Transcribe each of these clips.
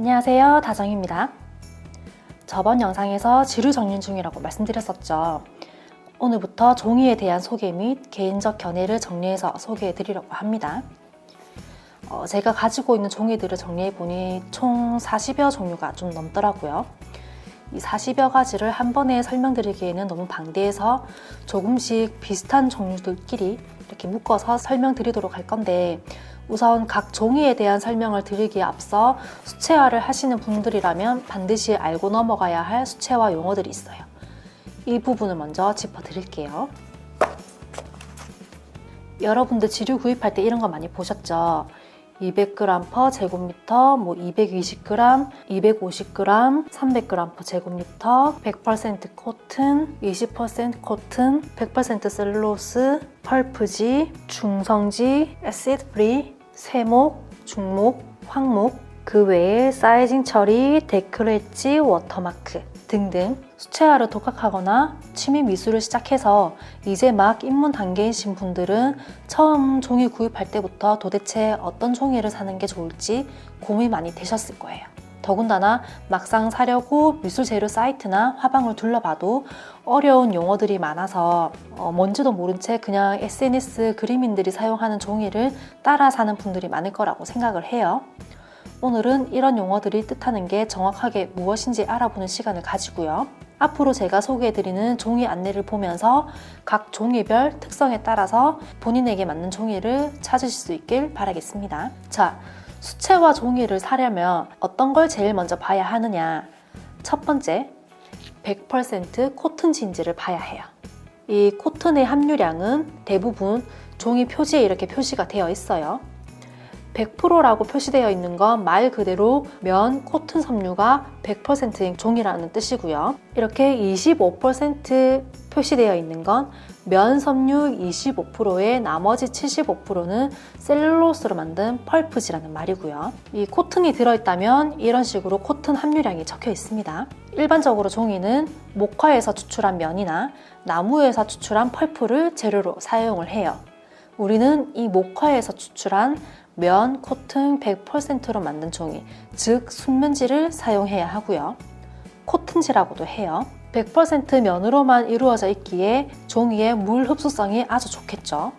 안녕하세요, 다정입니다. 저번 영상에서 지류정리 중이라고 말씀드렸었죠. 오늘부터 종이에 대한 소개 및 개인적 견해를 정리해서 소개해 드리려고 합니다. 제가 가지고 있는 종이들을 정리해보니 총 40여 종류가 좀 넘더라고요. 이 40여 가지를 한 번에 설명드리기에는 너무 방대해서 조금씩 비슷한 종류들끼리 이렇게 묶어서 설명드리도록 할 건데, 우선 각 종이에 대한 설명을 드리기에 앞서 수채화를 하시는 분들이라면 반드시 알고 넘어가야 할 수채화 용어들이 있어요. 이 부분을 먼저 짚어드릴게요. 여러분들 지류 구입할 때 이런 거 많이 보셨죠? 200g per 제곱미터, 220g, 250g, 300g per 제곱미터, 100% 코튼, 20% 코튼, 100% 셀룰로스, 펄프지, 중성지, 애시드 프리, 세목, 중목, 황목, 그 외에 사이징 처리, 데크로 엣지, 워터마크 등등 수채화를 독학하거나 취미 미술을 시작해서 이제 막 입문 단계이신 분들은 처음 종이 구입할 때부터 도대체 어떤 종이를 사는 게 좋을지 고민 많이 되셨을 거예요. 더군다나 막상 사려고 미술 재료 사이트나 화방을 둘러봐도 어려운 용어들이 많아서 뭔지도 모른 채 그냥 SNS 그림인들이 사용하는 종이를 따라 사는 분들이 많을 거라고 생각을 해요. 오늘은 이런 용어들이 뜻하는 게 정확하게 무엇인지 알아보는 시간을 가지고요. 앞으로 제가 소개해드리는 종이 안내를 보면서 각 종이별 특성에 따라서 본인에게 맞는 종이를 찾으실 수 있길 바라겠습니다. 자, 수채화 종이를 사려면 어떤 걸 제일 먼저 봐야 하느냐? 첫 번째, 100% 코튼지인지를 봐야 해요. 이 코튼의 함유량은 대부분 종이 표지에 이렇게 표시가 되어 있어요. 100%라고 표시되어 있는 건 말 그대로 면, 코튼 섬유가 100%인 종이라는 뜻이고요. 이렇게 25% 표시되어 있는 건 면 섬유 25%에 나머지 75%는 셀룰로스로 만든 펄프지라는 말이고요. 이 코튼이 들어있다면 이런 식으로 코튼 함유량이 적혀 있습니다. 일반적으로 종이는 목화에서 추출한 면이나 나무에서 추출한 펄프를 재료로 사용을 해요. 우리는 이 목화에서 추출한 면, 코튼 100%로 만든 종이, 즉 순면지를 사용해야 하고요. 코튼지라고도 해요. 100% 면으로만 이루어져 있기에 종이의 물 흡수성이 아주 좋겠죠.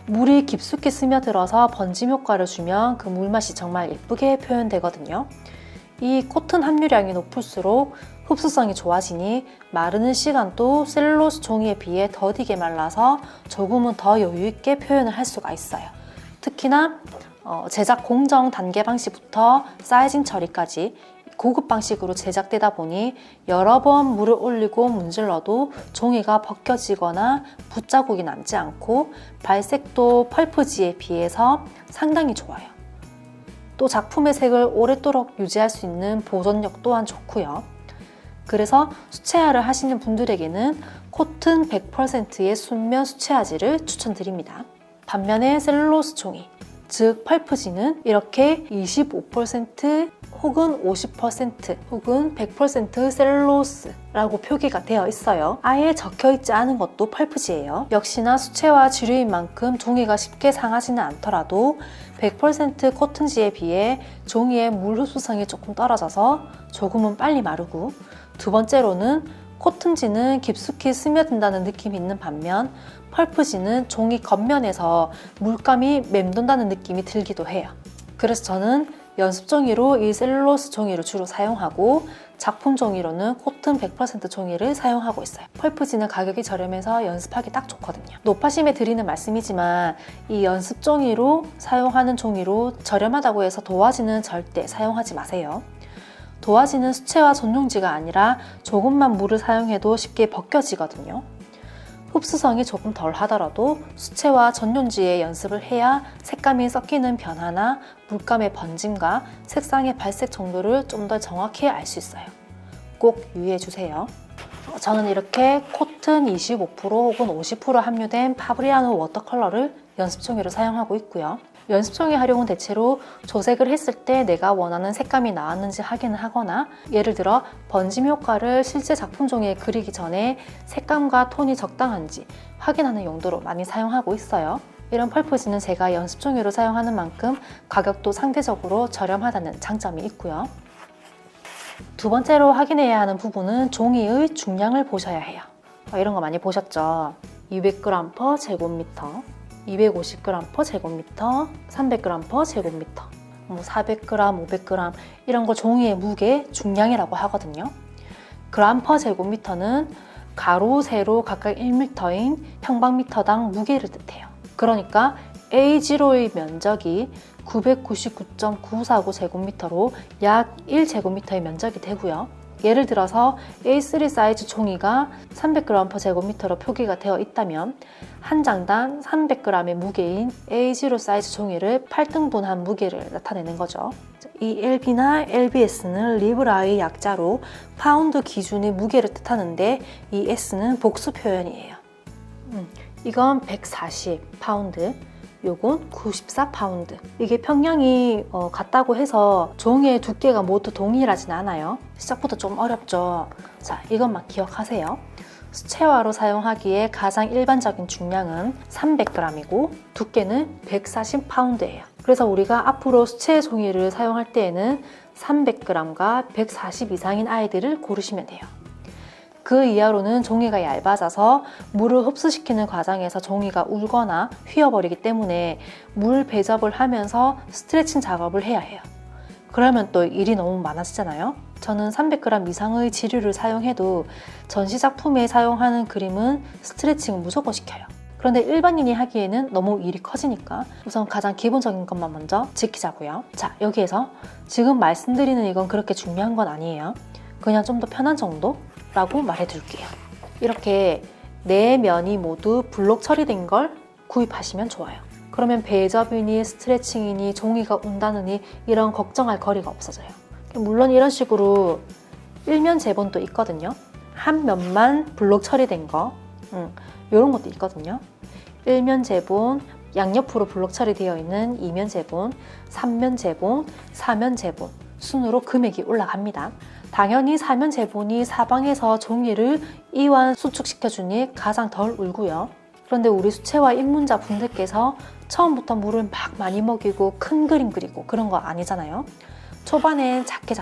물이 깊숙이 스며들어서 번짐 효과를 주면 그 물맛이 정말 예쁘게 표현되거든요. 이 코튼 함유량이 높을수록 흡수성이 좋아지니 마르는 시간도 셀룰로스 종이에 비해 더디게 말라서 조금은 더 여유있게 표현을 할 수가 있어요. 특히나 제작 공정 단계 방식부터 사이징 처리까지 고급 방식으로 제작되다 보니 여러 번 물을 올리고 문질러도 종이가 벗겨지거나 붓자국이 남지 않고 발색도 펄프지에 비해서 상당히 좋아요. 또 작품의 색을 오랫도록 유지할 수 있는 보존력 또한 좋고요. 그래서 수채화를 하시는 분들에게는 코튼 100%의 순면 수채화지를 추천드립니다. 반면에 셀룰로스 종이, 즉 펄프지는 이렇게 25% 혹은 50% 혹은 100% 셀룰로스라고 표기가 되어 있어요. 아예 적혀있지 않은 것도 펄프지예요. 역시나 수채화 지류인 만큼 종이가 쉽게 상하지는 않더라도 100% 코튼지에 비해 종이의 물 흡수성이 조금 떨어져서 조금은 빨리 마르고, 두 번째로는 코튼지는 깊숙이 스며든다는 느낌이 있는 반면 펄프지는 종이 겉면에서 물감이 맴돈다는 느낌이 들기도 해요. 그래서 저는 연습 종이로 이 셀룰로스 종이를 주로 사용하고 작품 종이로는 코튼 100% 종이를 사용하고 있어요. 펄프지는 가격이 저렴해서 연습하기 딱 좋거든요. 높아심에 드리는 말씀이지만 이 연습 종이로 사용하는 종이로 저렴하다고 해서 도화지는 절대 사용하지 마세요. 도화지는 수채화 전용지가 아니라 조금만 물을 사용해도 쉽게 벗겨지거든요. 흡수성이 조금 덜 하더라도 수채화 전용지에 연습을 해야 색감이 섞이는 변화나 물감의 번짐과 색상의 발색 정도를 좀 더 정확히 알 수 있어요. 꼭 유의해 주세요. 저는 이렇게 코튼 25% 혹은 50% 함유된 파브리아노 워터컬러를 연습종이로 사용하고 있고요. 연습종이 활용은 대체로 조색을 했을 때 내가 원하는 색감이 나왔는지 확인을 하거나, 예를 들어 번짐 효과를 실제 작품 종이에 그리기 전에 색감과 톤이 적당한지 확인하는 용도로 많이 사용하고 있어요. 이런 펄프지는 제가 연습 종이로 사용하는 만큼 가격도 상대적으로 저렴하다는 장점이 있고요. 두 번째로 확인해야 하는 부분은 종이의 중량을 보셔야 해요. 이런 거 많이 보셨죠? 200g 제곱미터, 250g 제곱미터, 300g 제곱미터, 400g, 500g 이런 거 종이의 무게 중량이라고 하거든요. g 제곱미터는 가로, 세로 각각 1m인 평방미터당 무게를 뜻해요. 그러니까 A0의 면적이 999.949 제곱미터로 약 1제곱미터의 면적이 되고요. 예를 들어서 A3 사이즈 종이가 300g 제곱미터로 표기가 되어 있다면 한 장당 300g의 무게인 A0 사이즈 종이를 8등분한 무게를 나타내는 거죠. 이 LB나 LBS는 리브라의 약자로 파운드 기준의 무게를 뜻하는데 이 S는 복수 표현이에요. 이건 140파운드, 요건 94파운드. 이게 평량이 같다고 해서 종이의 두께가 모두 동일하진 않아요. 시작부터 좀 어렵죠. 자, 이것만 기억하세요. 수채화로 사용하기에 가장 일반적인 중량은 300g이고 두께는 140파운드예요. 그래서 우리가 앞으로 수채 종이를 사용할 때에는 300g과 140 이상인 아이들을 고르시면 돼요. 그 이하로는 종이가 얇아져서 물을 흡수시키는 과정에서 종이가 울거나 휘어버리기 때문에 물 배접을 하면서 스트레칭 작업을 해야 해요. 그러면 또 일이 너무 많아지잖아요. 저는 300g 이상의 지류를 사용해도 전시작품에 사용하는 그림은 스트레칭을 무조건 시켜요. 그런데 일반인이 하기에는 너무 일이 커지니까 우선 가장 기본적인 것만 먼저 지키자고요. 자, 여기에서 지금 말씀드리는 이건 그렇게 중요한 건 아니에요. 그냥 좀 더 편한 정도라고 말해둘게요. 이렇게 네 면이 모두 블록 처리된 걸 구입하시면 좋아요. 그러면 배접이니 스트레칭이니 종이가 운다느니 이런 걱정할 거리가 없어져요. 물론 이런 식으로 일면 제본도 있거든요. 한 면만 블록 처리된 거 이런 것도 있거든요. 일면 제본, 양옆으로 블록 처리되어 있는 2면 제본, 3면 제본, 4면 제본 순으로 금액이 올라갑니다. 당연히 4면 제본이 사방에서 종이를 이완 수축시켜주니 가장 덜 울고요. 그런데 우리 수채화 입문자 분들께서 처음부터 물을 막 많이 먹이고 큰 그림 그리고 그런 거 아니잖아요. 초반엔 작게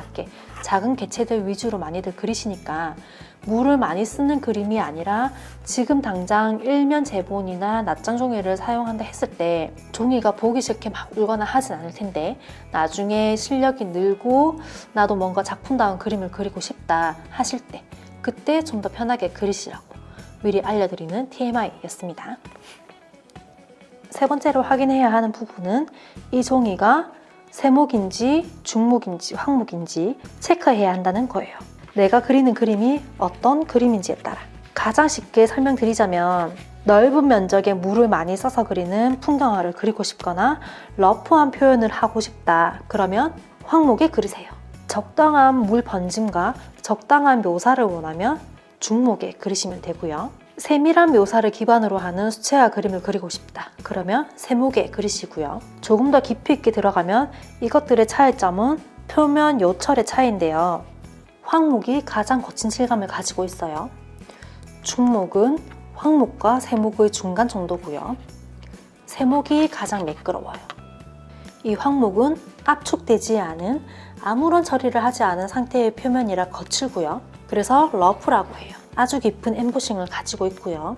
작은 개체들 위주로 많이들 그리시니까 물을 많이 쓰는 그림이 아니라 지금 당장 일면 제본이나 낱장 종이를 사용한다 했을 때 종이가 보기 싫게 막 울거나 하진 않을 텐데 나중에 실력이 늘고 나도 뭔가 작품다운 그림을 그리고 싶다 하실 때 그때 좀 더 편하게 그리시라고 미리 알려드리는 TMI였습니다. 세 번째로 확인해야 하는 부분은 이 종이가 세목인지 중목인지 황목인지 체크해야 한다는 거예요. 내가 그리는 그림이 어떤 그림인지에 따라 가장 쉽게 설명드리자면 넓은 면적에 물을 많이 써서 그리는 풍경화를 그리고 싶거나 러프한 표현을 하고 싶다 그러면 황목에 그리세요. 적당한 물 번짐과 적당한 묘사를 원하면 중목에 그리시면 되고요. 세밀한 묘사를 기반으로 하는 수채화 그림을 그리고 싶다 그러면 세목에 그리시고요. 조금 더 깊이 있게 들어가면 이것들의 차이점은 표면 요철의 차이인데요. 황목이 가장 거친 질감을 가지고 있어요. 중목은 황목과 세목의 중간 정도고요. 세목이 가장 매끄러워요. 이 황목은 압축되지 않은 아무런 처리를 하지 않은 상태의 표면이라 거칠고요. 그래서 러프라고 해요. 아주 깊은 엠보싱을 가지고 있고요.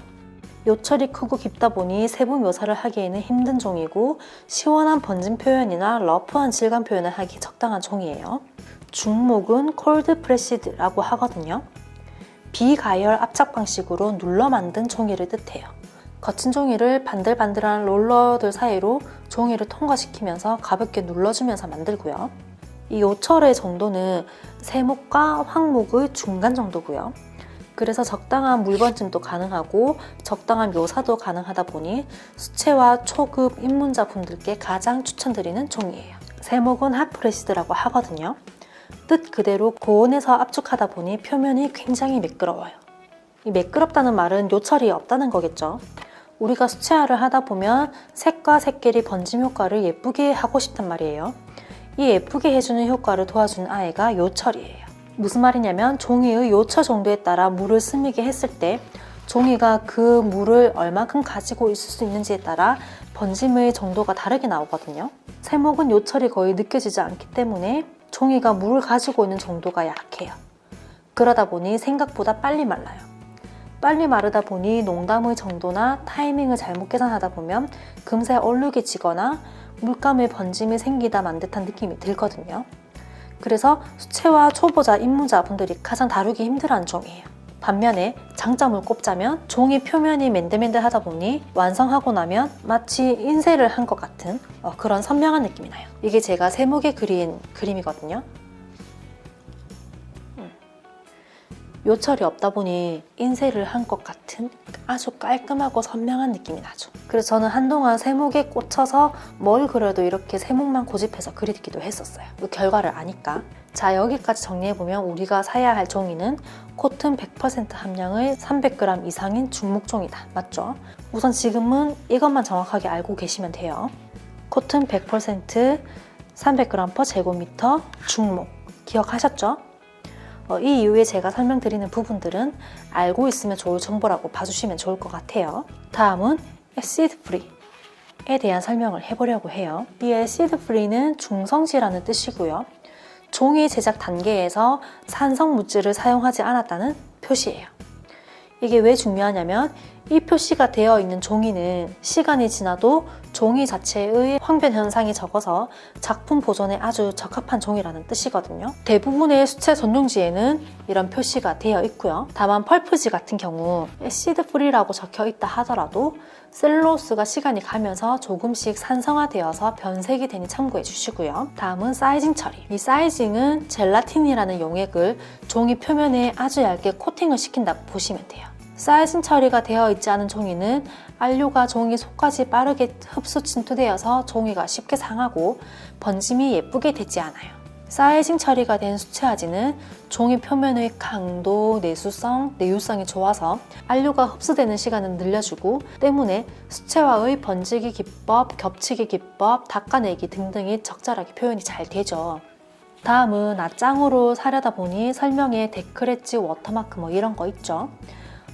요철이 크고 깊다 보니 세부 묘사를 하기에는 힘든 종이고 시원한 번짐 표현이나 러프한 질감 표현을 하기 적당한 종이에요. 중목은 콜드 프레시드라고 하거든요. 비가열 압착 방식으로 눌러 만든 종이를 뜻해요. 거친 종이를 반들반들한 롤러들 사이로 종이를 통과시키면서 가볍게 눌러주면서 만들고요. 이 요철의 정도는 세목과 황목의 중간 정도고요. 그래서 적당한 물번짐도 가능하고 적당한 묘사도 가능하다 보니 수채화 초급 입문자 분들께 가장 추천드리는 종이에요. 세목은 핫프레시드라고 하거든요. 뜻 그대로 고온에서 압축하다 보니 표면이 굉장히 매끄러워요. 이 매끄럽다는 말은 요철이 없다는 거겠죠. 우리가 수채화를 하다 보면 색과 색깔이 번짐 효과를 예쁘게 하고 싶단 말이에요. 이 예쁘게 해주는 효과를 도와주는 아이가 요철이에요. 무슨 말이냐면 종이의 요철 정도에 따라 물을 스미게 했을 때 종이가 그 물을 얼만큼 가지고 있을 수 있는지에 따라 번짐의 정도가 다르게 나오거든요. 세목은 요철이 거의 느껴지지 않기 때문에 종이가 물을 가지고 있는 정도가 약해요. 그러다 보니 생각보다 빨리 말라요. 빨리 마르다 보니 농담의 정도나 타이밍을 잘못 계산하다 보면 금세 얼룩이 지거나 물감의 번짐이 생기다 만 듯한 느낌이 들거든요. 그래서 수채화 초보자 입문자 분들이 가장 다루기 힘들어하는 종이에요. 반면에 장점을 꼽자면 종이 표면이 맨들맨들하다 보니 완성하고 나면 마치 인쇄를 한 것 같은 그런 선명한 느낌이 나요. 이게 제가 세목에 그린 그림이거든요. 요철이 없다 보니 인쇄를 한 것 같은 아주 깔끔하고 선명한 느낌이 나죠. 그래서 저는 한동안 세목에 꽂혀서 뭘 그려도 이렇게 세목만 고집해서 그리기도 했었어요. 그 결과를 아니까. 자, 여기까지 정리해보면 우리가 사야 할 종이는 코튼 100% 함량의 300g 이상인 중목종이다. 맞죠? 우선 지금은 이것만 정확하게 알고 계시면 돼요. 코튼 100% 300g/제곱미터 중목. 기억하셨죠? 이 이후에 제가 설명드리는 부분들은 알고 있으면 좋을 정보라고 봐주시면 좋을 것 같아요. 다음은 애시드 프리에 대한 설명을 해보려고 해요. 이 애시드 프리는 중성지라는 뜻이고요. 종이 제작 단계에서 산성 물질을 사용하지 않았다는 표시예요. 이게 왜 중요하냐면 이 표시가 되어 있는 종이는 시간이 지나도 종이 자체의 황변 현상이 적어서 작품 보존에 아주 적합한 종이라는 뜻이거든요. 대부분의 수채 전용지에는 이런 표시가 되어 있고요. 다만 펄프지 같은 경우 애시드 프리라고 적혀 있다 하더라도 셀룰로스가 시간이 가면서 조금씩 산성화되어서 변색이 되니 참고해 주시고요. 다음은 사이징 처리. 이 사이징은 젤라틴이라는 용액을 종이 표면에 아주 얇게 코팅을 시킨다고 보시면 돼요. 사이징 처리가 되어 있지 않은 종이는 안료가 종이 속까지 빠르게 흡수 침투되어서 종이가 쉽게 상하고 번짐이 예쁘게 되지 않아요. 사이징 처리가 된 수채화지는 종이 표면의 강도, 내수성, 내유성이 좋아서 안료가 흡수되는 시간을 늘려주고 때문에 수채화의 번지기 기법, 겹치기 기법, 닦아내기 등등이 적절하게 표현이 잘 되죠. 다음은 낱장으로 사려다 보니 설명에 데크 엣지, 워터마크 이런 거 있죠.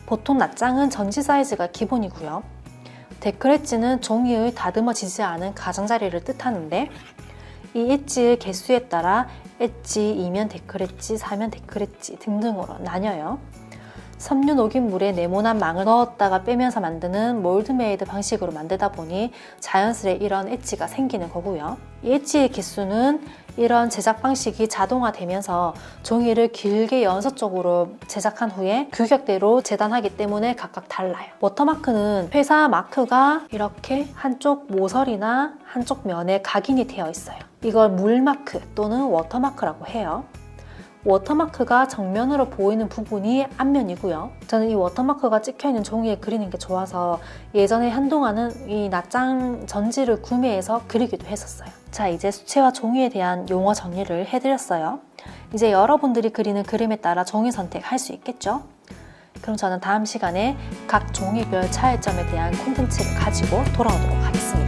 보통 낱장은 전지 사이즈가 기본이고요. 데크 엣지는 종이의 다듬어지지 않은 가장자리를 뜻하는데 이 엣지의 개수에 따라 엣지, 2면 데크 엣지, 4면 데크 엣지 등등으로 나뉘어요. 섬유 녹인 물에 네모난 망을 넣었다가 빼면서 만드는 몰드메이드 방식으로 만들다 보니 자연스레 이런 엣지가 생기는 거고요. 이 엣지의 개수는 이런 제작 방식이 자동화되면서 종이를 길게 연서쪽으로 제작한 후에 규격대로 재단하기 때문에 각각 달라요. 워터마크는 회사 마크가 이렇게 한쪽 모서리나 한쪽 면에 각인이 되어 있어요. 이걸 물마크 또는 워터마크라고 해요. 워터마크가 정면으로 보이는 부분이 앞면이고요. 저는 이 워터마크가 찍혀있는 종이에 그리는 게 좋아서 예전에 한동안은 이 낱장 전지를 구매해서 그리기도 했었어요. 자, 이제 수채화 종이에 대한 용어 정리를 해드렸어요. 이제 여러분들이 그리는 그림에 따라 종이 선택할 수 있겠죠? 그럼 저는 다음 시간에 각 종이별 차이점에 대한 콘텐츠를 가지고 돌아오도록 하겠습니다.